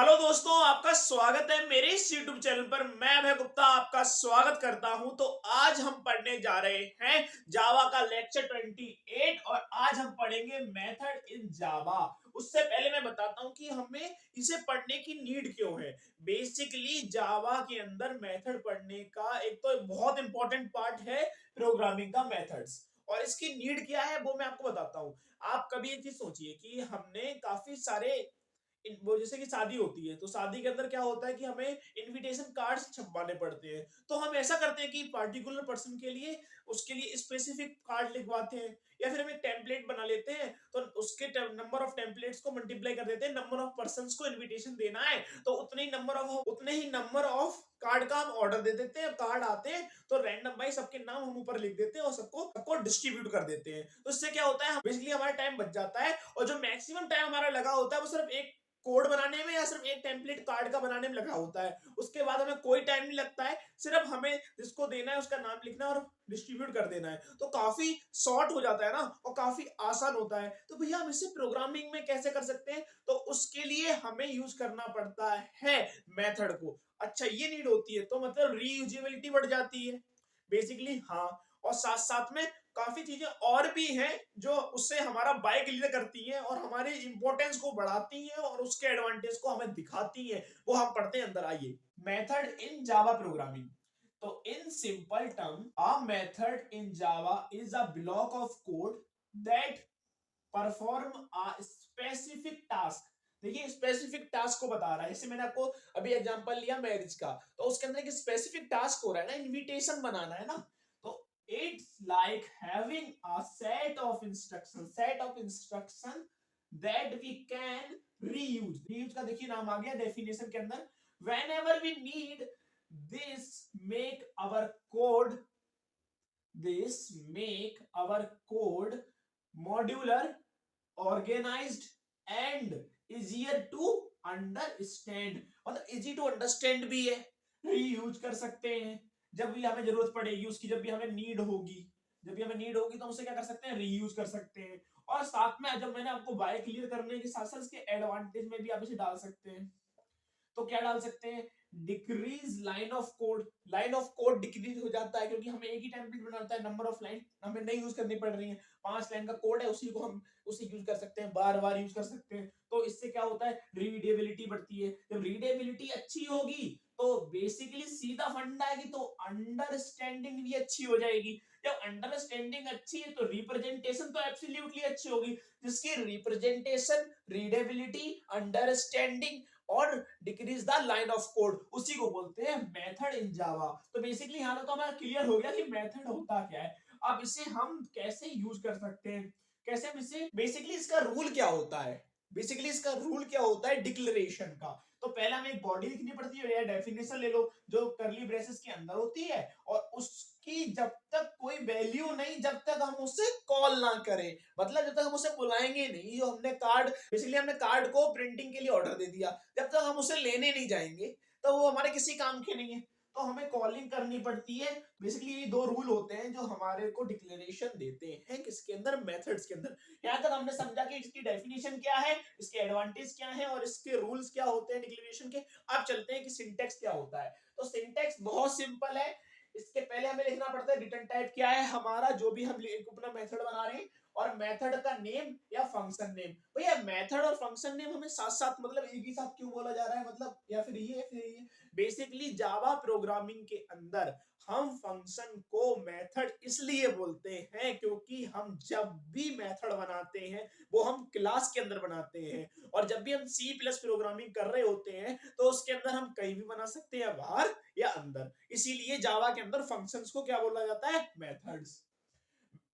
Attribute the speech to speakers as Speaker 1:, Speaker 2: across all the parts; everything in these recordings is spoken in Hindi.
Speaker 1: हेलो दोस्तों, आपका स्वागत है मेरे इस यूट्यूब चैनल पर। मैं अभय गुप्ता आपका स्वागत करता हूं। तो आज हम पढ़ने जा रहे हैं जावा का लेक्चर 28 और आज हम पढ़ेंगे मेथड इन जावा। उससे पहले मैं बताता हूं कि हमें इसे पढ़ने की नीड क्यों है। बेसिकली जावा के अंदर मेथड पढ़ने का एक तो बहुत इंपॉर्टेंट पार्ट है प्रोग्रामिंग का मेथड्स, और इसकी नीड क्या है वो मैं आपको बताता हूं। आप कभी एक चीज सोचिए कि हमने काफी सारे वो जैसे कि शादी होती है तो शादी के अंदर क्या होता है कि हमें इनविटेशन कार्ड्स छपवाने पड़ते हैं। तो हम ऐसा करते हैं कि पर्टिकुलर पर्सन के लिए उसके लिए स्पेसिफिक कार्ड लिखवाते हैं, या फिर हम एक टेम्पलेट बना लेते हैं तो उसके नंबर ऑफ टेम्पलेट्स को मल्टीप्लाई कर देते हैं। नंबर ऑफ पर्संस को इनविटेशन देना है तो उतने ही नंबर ऑफ कार्ड का हम ऑर्डर दे देते हैं। कार्ड आते हैं तो रैंडम वाइज सबके नाम हम ऊपर लिख देते हैं और सबको सबको डिस्ट्रीब्यूट कर देते हैं। तो इससे क्या होता है, बेसिकली हमारा टाइम बच जाता है और जो मैक्सिमम टाइम हमारा लगा होता है वो सिर्फ एक कोड बनाने में या सिर्फ एक टेम्पलेट कार्ड का बनाने में लगा होता है। उसके बाद हमें कोई टाइम नहीं लगता है, सिर्फ हमें जिसको देना है उसका नाम लिखना और डिस्ट्रीब्यूट कर देना है। तो काफी शॉर्ट हो जाता है ना, और काफी आसान होता है। तो भैया हम इसे प्रोग्रामिंग में कैसे कर सकते हैं, तो उसके लिए हमें यूज करना पड़ता है मेथड को। अच्छा, ये नीड होती है तो मतलब रीयूजेबिलिटी बढ़ जाती है बेसिकली। हाँ, और साथ साथ में काफी चीजें और भी हैं जो उससे हमारा बाय क्लियर करती हैं और हमारी इंपॉर्टेंस को बढ़ाती हैं और उसके एडवांटेज को हमें दिखाती हैं। वो हम पढ़ते हैं। अंदर आइए, मेथड इन जावा प्रोग्रामिंग। तो in simple term, a method in Java is a block of code that perform a specific task. देखिए, स्पेसिफिक टास्क को बता रहा है। जैसे मैंने आपको अभी एग्जांपल लिया मैरिज का, तो उसके अंदर एक स्पेसिफिक टास्क हो रहा है ना, इनविटेशन बनाना है ना। तो it's like having a set of instruction that we can reuse. Reuse का देखिए नाम आ गया डेफिनेशन के अंदर। Whenever we need this make our code this make our code modular, organised and easier to understand. मतलब इजी टू अंडरस्टैंड भी है, रीयूज कर सकते हैं जब भी हमें जरूरत पड़ेगी उसकी। जब भी हमें नीड होगी तो हम उसे क्या कर सकते हैं, रीयूज कर सकते हैं। और साथ में जब मैंने आपको बाय क्लियर करने के साथ साथ इसके एडवांटेज में भी आप इसे डाल सकते हैं। तो क्या डाल सकते हैं, decrease line of code. Line of code decrease हो जाता है क्योंकि हमें एक ही टेम्पलेट बनाता है, नंबर ऑफ लाइन हमें नहीं यूज करनी पड़ रही है। 5 लाइन का कोड है, उसी को हम उसे यूज कर सकते हैं, बार बार यूज कर सकते हैं। तो इससे क्या होता है, रीडेबिलिटी बढ़ती है। जब रीडेबिलिटी अच्छी होगी तो बेसिकली सीधा फंडा है कि तो अंडरस्टैंडिंग भी अच्छी हो जाएगी। जब अंडरस्टैंडिंग अच्छी है तो रिप्रेजेंटेशन तो एब्सोल्युटली अच्छी होगी। जिसकी रिप्रेजेंटेशन, रीडेबिलिटी, अंडरस्टैंडिंग और decrease the line of code, उसी को बोलते हैं मेथड इन जावा। तो बेसिकली यहां तक तो हमारा क्लियर हो गया कि मेथड होता क्या है। अब इसे हम कैसे यूज कर सकते हैं, कैसे हम इसे, बेसिकली इसका रूल क्या होता है। बेसिकली इसका रूल क्या होता है डिक्लेरेशन का। तो पहले हमें एक बॉडी लिखनी पड़ती है या डेफिनेशन ले लो जो करली ब्रेसेस के अंदर होती है, और उसकी जब तक कोई वैल्यू नहीं, जब तक हम उसे कॉल ना करें, मतलब जब तक हम उसे बुलाएंगे नहीं। जो हमने कार्ड, बेसिकली हमने कार्ड को प्रिंटिंग के लिए ऑर्डर दे दिया, जब तक हम उसे लेने नहीं जाएंगे तो वो हमारे किसी काम के नहीं है। तो हमें कॉलिंग करनी पड़ती है। बेसिकली ये दो रूल होते हैं जो हमारे को डिक्लेरेशन देते हैं किसके अंदर, मेथड्स के अंदर। यहां तक हमने समझा कि इसकी डेफिनेशन क्या है, इसके एडवांटेज क्या है और इसके रूल्स क्या होते हैं डिक्लेरेशन के। अब चलते हैं कि सिंटेक्स क्या होता है। तो सिंटेक्स बहुत सिंपल है। इसके पहले हमें लिखना पड़ता है रिटर्न टाइप क्या है हमारा, जो भी हम अपना मेथड बना रहे हैं, और मेथड का नेम या फंक्शन नेम। भैया मेथड और फंक्शन नेम हमें साथ साथ, मतलब एक ही साथ क्यों बोला जा रहा है, मतलब या फिर ये बेसिकली जावा प्रोग्रामिंग के अंदर हम फंक्शन को मेथड इसलिए बोलते हैं क्योंकि हम जब भी मेथड बनाते हैं वो हम क्लास के अंदर बनाते हैं, और जब भी हम सी प्लस प्रोग्रामिंग कर रहे होते हैं तो उसके अंदर हम कहीं भी बना सकते हैं, बाहर या अंदर। इसीलिए जावा के अंदर फंक्शंस को क्या बोला जाता है, मेथड्स।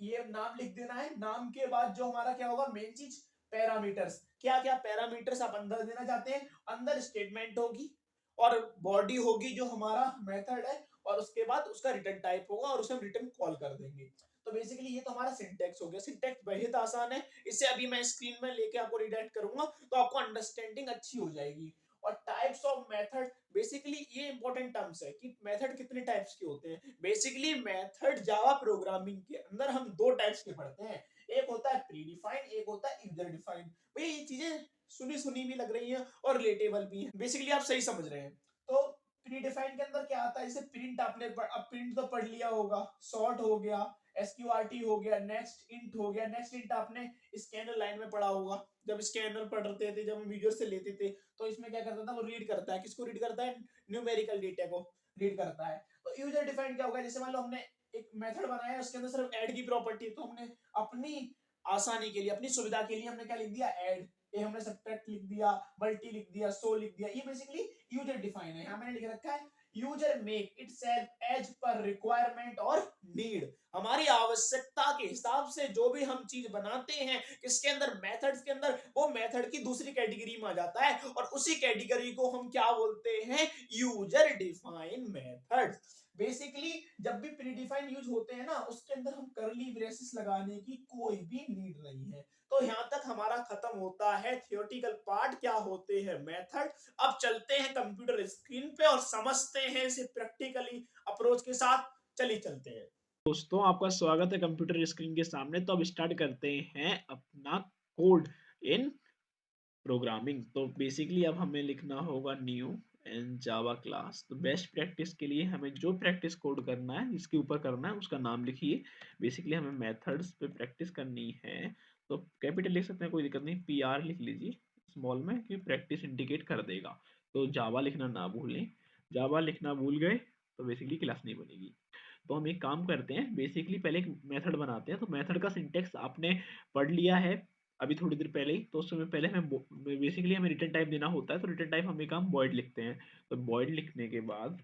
Speaker 1: ये नाम लिख देना है। नाम के बाद जो हमारा क्या होगा, मेन चीज, पैरामीटर्स। क्या क्या पैरामीटर्स आप अंदर देना चाहते हैं, अंदर स्टेटमेंट होगी और बॉडी होगी जो हमारा मेथड है, और उसके बाद उसका रिटर्न टाइप होगा और उसे हम रिटर्न कॉल कर देंगे। तो बेसिकली ये तो हमारा सिंटैक्स हो गया। सिंटैक्स बेहद आसान है, इसे अभी मैं स्क्रीन में लेके आपको रीडायरेक्ट करूंगा तो आपको अंडरस्टैंडिंग अच्छी हो जाएगी। और टाइप्स ऑफ मेथड, बेसिकली ये इंपॉर्टेंट टर्म्स है कि मेथड कितने टाइप्स के होते हैं। बेसिकली मेथड जावा प्रोग्रामिंग के अंदर हम दो टाइप्स के पढ़ते हैं, एक होता है प्री डिफाइंड, एक होता है यूजर डिफाइंड। भैया ये चीजें सुनी सुनी भी लग रही है और रिलेटेबल भी है। बेसिकली आप सही समझ रहे हैं। तो प्रीडिफाइंड के अंदर क्या आता है, जैसे प्रिंट आपने अब प्रिंट तो पढ़ लिया होगा, सॉर्ट हो गया, एसक्यूआरटी हो गया, नेक्स्ट इंट हो गया। नेक्स्ट इंट आपने स्कैनर लाइन में पढ़ा होगा, जब स्कैनर पढ़ते थे, जब हम वीडियो से लेते थे, तो इसमें क्या करता था, वो रीड करता है, किसको रीड करता है, न्यूमेरिकल डेटा को रीड करता है। तो यूजर डिफाइंड क्या होगा, जैसे मान लो हमने एक मेथड बनाया है, उसके अंदर सिर्फ ऐड की प्रॉपर्टी, तो हमने अपनी आसानी के लिए, अपनी सुविधा के लिए हमने क्या लिख दिया, ऐड। ये हमने सब्ट्रैक्ट लिख दिया, मल्टी लिख दिया, सो लिख दिया। ये बेसिकली यूजर डिफाइन है। यहाँ मैंने लिख रखा है user make itself as per requirement और नीड। हमारी आवश्यकता के हिसाब से जो भी हम चीज बनाते हैं, इसके अंदर मेथड्स के अंदर, वो मेथड की दूसरी कैटेगरी में आ जाता है, और उसी कैटेगरी को हम क्या बोलते हैं, यूजर डिफाइन मेथड। बेसिकली जब भी प्रीडिफाइन यूज होते हैं ना, उसके अंदर हम कर्ली ब्रेसेस लगाने की कोई भी नीड नहीं है। तो यहां तक हमारा खत्म होता है थियोरेटिकल पार्ट, क्या होते हैं मेथड। अब चलते हैं कंप्यूटर स्क्रीन पे और समझते हैं इसे प्रैक्टिकली अप्रोच के साथ। चलिए चलते हैं दोस्तों, आपका स्वागत है कंप्यूटर स्क्रीन के सामने। तो अब स्टार्ट करते हैं अपना कोड इन प्रोग्रामिंग। तो बेसिकली अब हमें लिखना होगा न्यू एंड जावा क्लास। तो बेस्ट प्रैक्टिस के लिए हमें जो प्रैक्टिस कोड करना है, जिसके ऊपर करना है, उसका नाम लिखिए। बेसिकली हमें मेथड्स पे प्रैक्टिस करनी है, तो कैपिटल लिख सकते हैं, कोई दिक्कत नहीं, PR लिख लीजिए स्मॉल में, कि प्रैक्टिस इंडिकेट कर देगा। तो जावा लिखना ना भूलें, जावा लिखना भूल गए तो बेसिकली क्लास नहीं बनेगी। तो हम एक काम करते हैं, बेसिकली पहले एक मेथड बनाते हैं। तो मेथड का सिंटेक्स आपने पढ़ लिया है अभी थोड़ी देर पहले ही। तो उसमें पहले हमें बेसिकली हमें रिटर्न टाइप देना होता है। तो रिटर्न टाइप हम एक हम वॉइड लिखते हैं। तो वॉइड लिखने के बाद,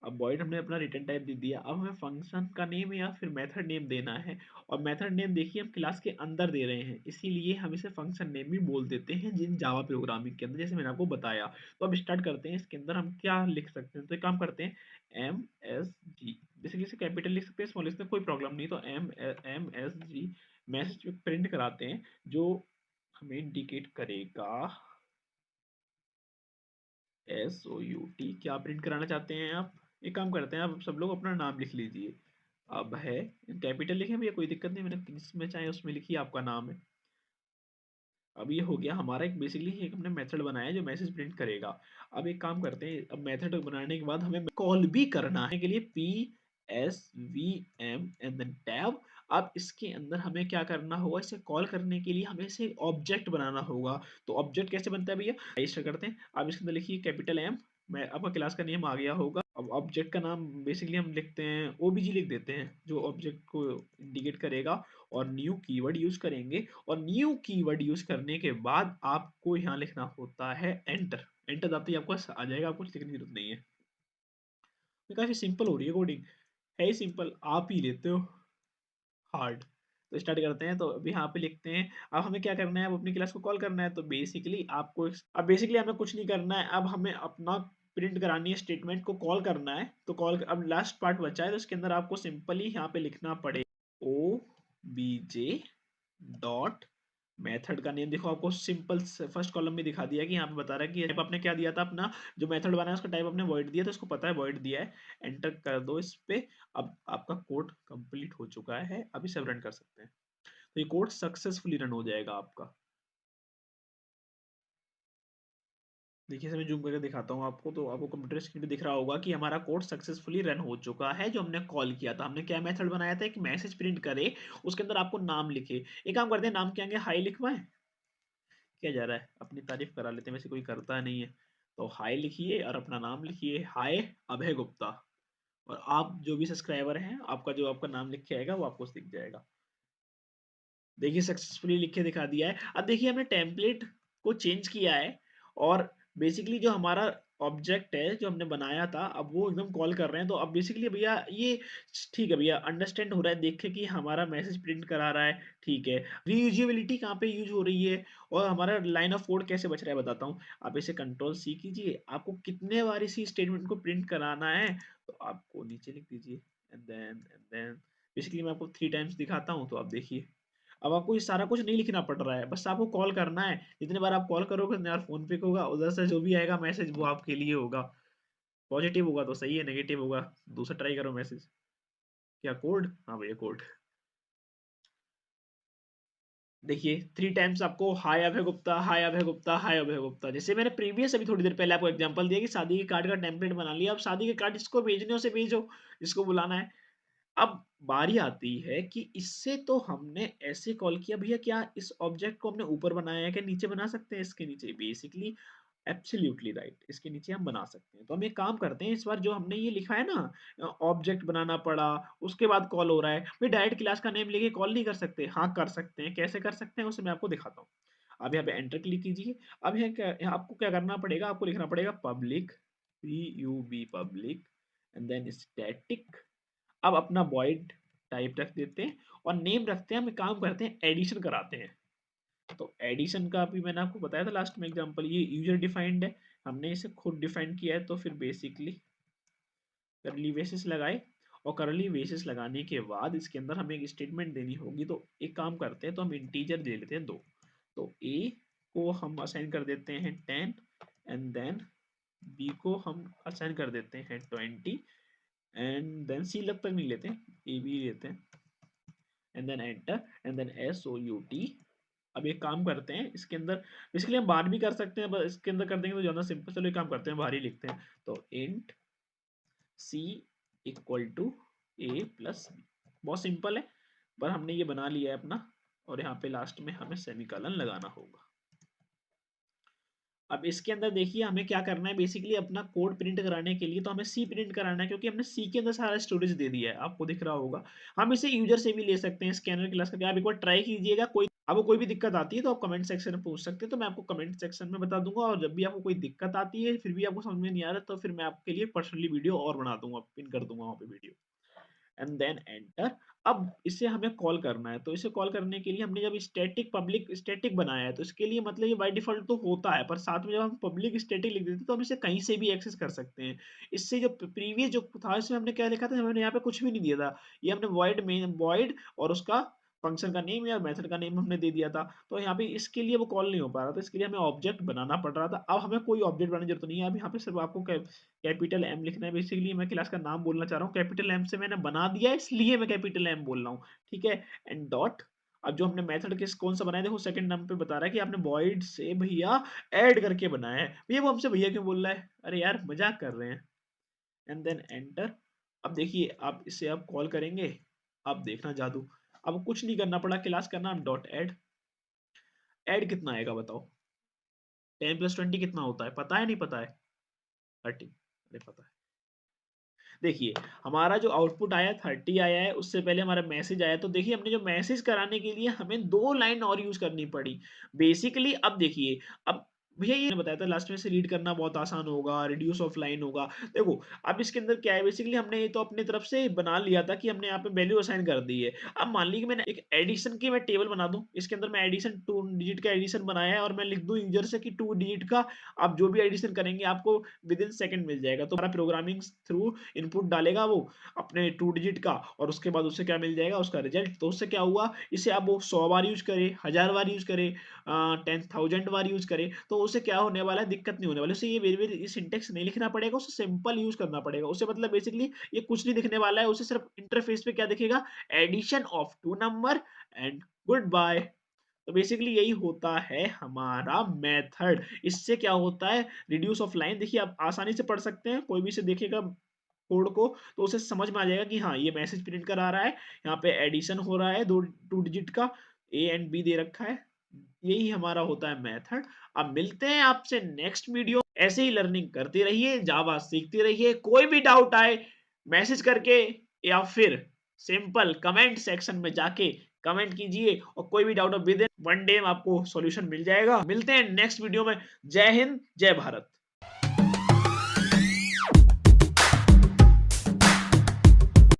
Speaker 1: अब वॉइड हमने अपना रिटर्न टाइप दे दिया। अब हमें फंक्शन का नेम या फिर मेथड नेम देना है। और मेथड नेम देखिए हम क्लास के अंदर दे रहे हैं, इसीलिए हम इसे फंक्शन नेम भी बोल देते हैं जिन जावा प्रोग्रामिंग के अंदर, जैसे मैंने आपको बताया। तो अब स्टार्ट करते हैं। इसके अंदर हम क्या लिख सकते हैं, तो एक काम करते हैं, MSG। बेसिकली इसे कैपिटल लिख सकते हैं, स्मॉल लिख सकते हैं, कोई प्रॉब्लम नहीं। तो MSG मैसेज प्रिंट कराते हैं, जो हमें इंडिकेट करेगा SOUT। क्या प्रिंट कराना चाहते हैं आप, एक काम करते हैं, आप सब लोग अपना नाम लिख लीजिए। अब है कैपिटल लिखें भैया, कोई दिक्कत नहीं, मैंने जिसमें चाहे उसमें लिखिए, आपका नाम है। अब ये हो गया हमारा एक, बेसिकली एक हमने मेथड बनाया जो मैसेज प्रिंट करेगा। अब एक काम करते हैं, अब मेथड बनाने के बाद हमें कॉल भी करना है, के लिए PSVM एंड देन टैब। अब इसके अंदर हमें क्या करना होगा, इसे कॉल करने के लिए हमें इसे ऑब्जेक्ट बनाना होगा। तो ऑब्जेक्ट कैसे बनता है भैया, रजिस्टर करते हैं। अब इसके अंदर लिखिए कैपिटल M, मैं आपका क्लास का नेम आ गया होगा। अब ऑब्जेक्ट का नाम बेसिकली हम लिखते हैं OBG लिख देते हैं, जो ऑब्जेक्ट को इंडिकेट करेगा। और न्यू कीवर्ड यूज करेंगे, और न्यू कीवर्ड यूज करने के बाद आपको यहाँ लिखना होता है एंटर। एंटर दबाते ही आपको आ जाएगा, आपको लिखने की जरूरत नहीं है। तो काफी सिंपल हो रही है कोडिंग, है ही सिंपल, आप ही लेते हो हार्ड। तो स्टार्ट करते हैं। तो अभी यहाँ पे लिखते हैं, अब हमें क्या करना है, अब अपनी क्लास को कॉल करना है। तो बेसिकली आपको, अब बेसिकली हमें कुछ नहीं करना है, अब हमें अपना प्रिंट करानी है, स्टेटमेंट को कॉल करना है। तो कॉल, अब लास्ट पार्ट बचा है, तो इसके अंदर आपको सिंपली यहाँ पे लिखना पड़ेगा OBJ डॉट मेथड का नेम। देखो आपको सिंपल फर्स्ट कॉलम में दिखा दिया कि यहाँ पे बता रहा है कि टाइप आपने क्या दिया था, अपना जो मेथड बनाया उसका टाइप आपने वॉइड दिया, तो इसको पता है वॉइड दिया है, एंटर कर दो इस पे। अब आपका कोड कंप्लीट हो चुका है, अभी सब रन कर सकते हैं। तो ये कोड सक्सेसफुली रन हो जाएगा आपका। देखिए मैं जूम करके दिखाता हूँ आपको, तो आपको कंप्यूटर स्क्रीन पे दिख रहा होगा कि हमारा कोड सक्सेसफुली रन हो चुका है। जो हमने कॉल किया था, हमने क्या मेथड बनाया था, एक मैसेज प्रिंट करे, उसके अंदर आपको नाम लिखे। एक काम करते हैं, नाम क्या आगे हाई लिखवाएं, क्या जा रहा है, अपनी तारीफ करा लेते हैं, वैसे कोई करता नहीं है। तो हाय लिखिए और अपना नाम लिखिए, हाय अभय गुप्ता। और आप जो भी सब्सक्राइबर हैं, आपका जो आपका नाम लिख के आएगा वो आपको दिख जाएगा। देखिए सक्सेसफुली लिख के दिखा दिया है। अब देखिए हमने टेम्पलेट को चेंज किया है, और बेसिकली जो हमारा ऑब्जेक्ट है जो हमने बनाया था, अब वो एकदम कॉल कर रहे हैं। तो अब बेसिकली भैया ये ठीक है भैया, अंडरस्टैंड हो रहा है, देखे कि हमारा मैसेज प्रिंट करा रहा है, ठीक है। रीयूजेबिलिटी कहाँ पे यूज हो रही है, और हमारा लाइन ऑफ कोड कैसे बच रहा है, बताता हूँ। आप इसे कंट्रोल C कीजिए, आपको कितने बार इसी स्टेटमेंट को प्रिंट कराना है, तो आपको नीचे लिख दीजिए एंड देन बेसिकली मैं आपको 3 टाइम्स दिखाता हूँ, तो आप देखिए। अब आपको ये सारा कुछ नहीं लिखना पड़ रहा है, बस आपको कॉल करना है। जितने बार आप कॉल करोगे उतने बार फोन पे होगा, उधर से जो भी आएगा मैसेज वो आपके लिए होगा। पॉजिटिव होगा तो सही है, नेगेटिव होगा दूसरा ट्राई करो मैसेज। क्या कोड, हाँ भैया कोड।
Speaker 2: देखिए 3 टाइम्स आपको हाय अभय गुप्ता, हाय अभय गुप्ता, हाय अभय गुप्ता। जैसे मैंने प्रीवियस अभी थोड़ी देर पहले आपको एग्जांपल दिया कि शादी के कार्ड का टेम्पलेट बना लिया। अब शादी के कार्ड जिसको भेजने हो उसे भेजो, जिसको बुलाना है। अब बारी आती है कि इससे तो हमने ऐसे कॉल किया, भैया क्या इस ऑब्जेक्ट को हमने ऊपर बनाया है क्या नीचे बना सकते हैं इसके नीचे? बेसिकली एब्सोल्युटली राइट, इसके नीचे हम बना सकते हैं। तो हम एक काम करते हैं, इस बार जो हमने ये लिखा है ना ऑब्जेक्ट बनाना पड़ा, उसके बाद कॉल हो रहा है, फिर डायरेक्ट क्लास का नेम लेके कॉल नहीं कर सकते? हाँ कर सकते हैं। कैसे कर सकते हैं उसे मैं आपको दिखाता हूँ। अब यहाँ पे एंटर क्लिक कीजिए। अब यहाँ आपको क्या करना पड़ेगा, आपको लिखना पड़ेगा public, PUB public, and then static. अब अपना वॉइड टाइप रख देते हैं और नेम रखते हैं, हम एक काम करते हैं एडिशन कराते हैं। तो एडिशन का अभी मैंने आपको बताया था लास्ट में एग्जांपल, ये यूजर डिफाइंड है, हमने इसे खुद डिफाइन किया है। तो फिर बेसिकली करली ब्रेसेस लगाए, और करली ब्रेसेस लगाने के बाद इसके अंदर हमें एक स्टेटमेंट देनी होगी। तो एक काम करते हैं, तो हम इंटीजर दे लेते हैं 2। तो ए को हम असाइन कर देते हैं 10, एंड देन बी को हम असाइन कर देते हैं 20, एंड देन सी तक नहीं लेते, ए बी लेते हैं, and then enter, and then SOUT। अब एक काम करते हैं, इसके अंदर बेसिकली हम बाहर भी कर सकते हैं, बस इसके अंदर कर देंगे तो ज़्यादा सिंपल। चलो एक काम करते हैं, बाहर ही लिखते हैं। तो int C equal to A plus B, बहुत सिंपल है, पर हमने ये बना लिया है अपना। और यहाँ पे लास्ट में हमें सेमीकोलन लगाना होगा। अब इसके अंदर देखिए हमें क्या करना है, बेसिकली अपना कोड प्रिंट कराने के लिए तो हमें सी प्रिंट कराना है, क्योंकि हमने सी के अंदर सारा स्टोरेज दे दिया है, आपको दिख रहा होगा। हम इसे यूजर से भी ले सकते हैं, स्कैनर क्लास का। आप एक बार ट्राई कीजिएगा, कोई आपको कोई भी दिक्कत आती है तो आप कमेंट सेक्शन में पूछ सकते हैं, तो मैं आपको कमेंट सेक्शन में बता दूंगा। और जब भी आपको कोई दिक्कत आती है, फिर भी आपको समझ में नहीं आ रहा, तो फिर मैं आपके लिए पर्सनली वीडियो और बना दूंगा, पिन कर दूंगा वहाँ पे वीडियो, एंड देन एंटर। अब इसे हमें कॉल करना है, तो इसे कॉल करने के लिए हमने जब स्टैटिक पब्लिक स्टैटिक बनाया है, तो इसके लिए मतलब ये बाय डिफॉल्ट तो होता है, पर साथ में जब हम पब्लिक स्टैटिक लिख देते हैं तो हम इसे कहीं से भी एक्सेस कर सकते हैं। इससे जो प्रीवियस जो था, इसमें हमने क्या लिखा था, हमने यहाँ पे कुछ भी नहीं दिया था। ये हमने वॉइड में वॉइड और उसका फंक्शन का नेम या मेथड का नेम हमने दे दिया था। तो यहाँ पे इसके लिए वो कॉल नहीं हो पा रहा था, इसके लिए हमें ऑब्जेक्ट बनाना पड़ रहा था। अब हमें कोई ऑब्जेक्ट बनाने की जरूरत नहीं है, अब यहाँ पे सिर्फ आपको कैपिटल एम लिखना है। बेसिकली मैं क्लास का नाम बोलना चाह रहा हूँ, कैपिटल एम से मैंने बना दिया है, इसलिए मैं कैपिटल एम बोल रहा हूँ। ठीक है, एंड डॉट। अब जो हमने मेथड किस कौन सा बनाया, देखो सेकंड नंबर पे बता रहा है कि आपने वॉइड से भैया ऐड करके बनाया है। भैया वो हमसे भैया क्यों बोल रहा है, अरे यार मजाक कर रहे हैं। And then enter. अब देखिए आप इसे अब कॉल करेंगे, अब देखना जादू। अब कुछ नहीं करना पड़ा, क्लास का नाम डॉट ऐड। ऐड कितना आएगा बताओ, 10 + 20 कितना होता है, पता है नहीं पता है? 30, अरे पता है। देखिए हमारा जो आउटपुट आया 30 आया है, उससे पहले हमारा मैसेज आया। तो देखिए हमने जो मैसेज कराने के लिए हमें 2 लाइन और यूज़ करनी पड़ी। बेसिकली अब देखिए, अब भैया ये बताया था लास्ट में से रीड करना बहुत आसान होगा, रिड्यूस ऑफ लाइन होगा। देखो अब इसके अंदर क्या है, बेसिकली हमने ये तो अपनी तरफ से बना लिया था कि हमने यहाँ पे वैल्यू असाइन कर दी है। अब मान लीजिए कि मैंने एक एडिशन की मैं टेबल बना दूँ, इसके अंदर मैं एडिशन 2 डिजिट का एडिशन बनाया है और मैं लिख दूँ यूज़र से कि 2 डिजिट का आप जो भी एडिशन करेंगे आपको विदिन सेकंड मिल जाएगा। तो हमारा प्रोग्रामिंग थ्रू इनपुट डालेगा वो अपने 2 डिजिट का, और उसके बाद उससे क्या मिल जाएगा, उसका रिजल्ट। तो उससे क्या हुआ, इसे अब वो 100 बार यूज़ करे, 1000 बार यूज़ करे, 10,000 बार यूज़ करे, तो उसे क्या होने वाला है, दिक्कत नहीं होने वाली। उसे ये वेरी-वेरी ये सिंटैक्स नहीं लिखना पड़ेगा, उसे सिंपल यूज़ करना पड़ेगा। उसे मतलब बेसिकली ये कुछ नहीं दिखने वाला है, उसे सिर्फ इंटरफ़ेस पे क्या दिखेगा, addition of 2 number and goodbye. तो बेसिकली यही होता है हमारा मेथड। इससे क्या होता है, रिड्यूस ऑफ लाइन। देखिए आप आसानी से पढ़ सकते हैं, कोई भी इसे देखेगा कोड को तो उसे समझ में आ जाएगा कि हाँ ये मैसेज प्रिंट करा रहा है, यहाँ पे एडिशन हो रहा है 2 डिजिट का, ए एंड बी दे रखा है। यही हमारा होता है मेथड। अब मिलते हैं आपसे नेक्स्ट वीडियो। ऐसे ही लर्निंग करते रहिए, जावा सीखते रहिए। कोई भी डाउट आए मैसेज करके या फिर सिंपल कमेंट सेक्शन में जाके कमेंट कीजिए, और कोई भी डाउट हो विद इन 1 डे आपको सॉल्यूशन मिल जाएगा। मिलते हैं नेक्स्ट वीडियो में। जय हिंद, जय भारत।